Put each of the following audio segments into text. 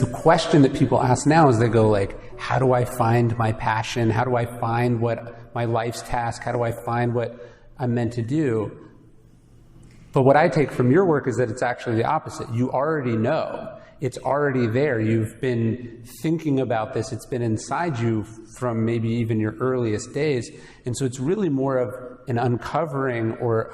the question that people ask now is they go like, how do I find my passion? How do I find what my life's task? How do I find what I'm meant to do? But what I take from your work is that it's actually the opposite. You already know. It's already there. You've been thinking about this. It's been inside you from maybe even your earliest days. And so it's really more of an uncovering or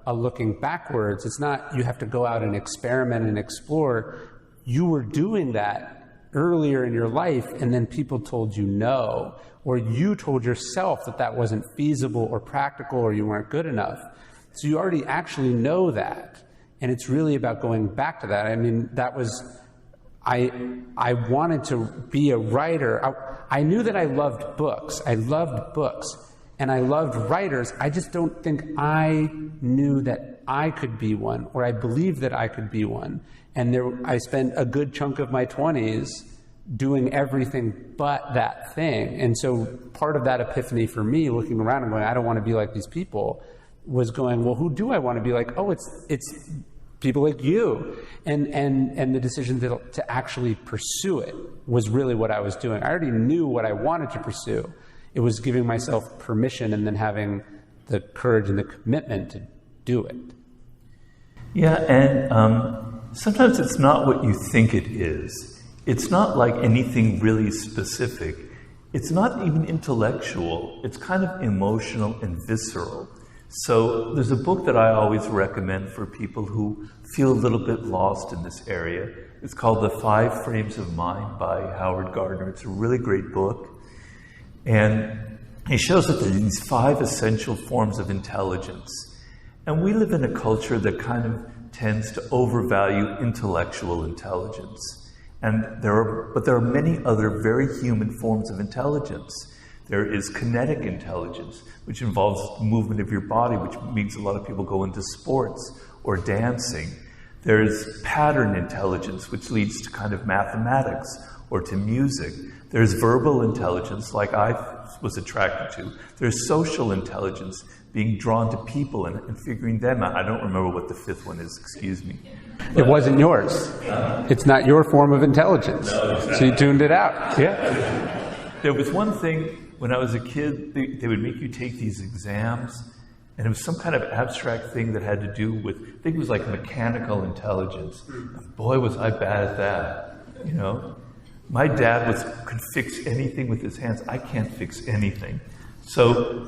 a looking backwards. It's not you have to go out and experiment and explore. You were doing that earlier in your life, and then people told you no, or you told yourself that that wasn't feasible or practical or you weren't good enough. So you already actually know that. And it's really about going back to that. I mean, that was... I wanted to be a writer. I knew that I loved books. I loved books. And I loved writers. I just don't think I knew that I could be one, or I believed that I could be one. And I spent a good chunk of my 20s doing everything but that thing. And so part of that epiphany for me, looking around and going, I don't want to be like these people, was going, well, who do I want to be like? Oh, it's people like you. And the decision to actually pursue it was really what I was doing. I already knew what I wanted to pursue. It was giving myself permission and then having the courage and the commitment to do it. Yeah, and sometimes it's not what you think it is. It's not like anything really specific. It's not even intellectual. It's kind of emotional and visceral. So there's a book that I always recommend for people who feel a little bit lost in this area. It's called The 5 Frames of Mind by Howard Gardner. It's a really great book. And he shows that there are these 5 essential forms of intelligence. And we live in a culture that kind of tends to overvalue intellectual intelligence. But there are many other very human forms of intelligence. There is kinetic intelligence, which involves the movement of your body, which means a lot of people go into sports or dancing. There's pattern intelligence, which leads to kind of mathematics or to music. There's verbal intelligence, like I was attracted to. There's social intelligence, being drawn to people and figuring them out. I don't remember what the 5th one is, excuse me. It wasn't yours. It's not your form of intelligence. So you tuned it out. Yeah. There was one thing. When I was a kid, they would make you take these exams, and it was some kind of abstract thing that had to do with, I think it was like mechanical intelligence. And boy, was I bad at that, you know? My dad could fix anything with his hands. I can't fix anything. So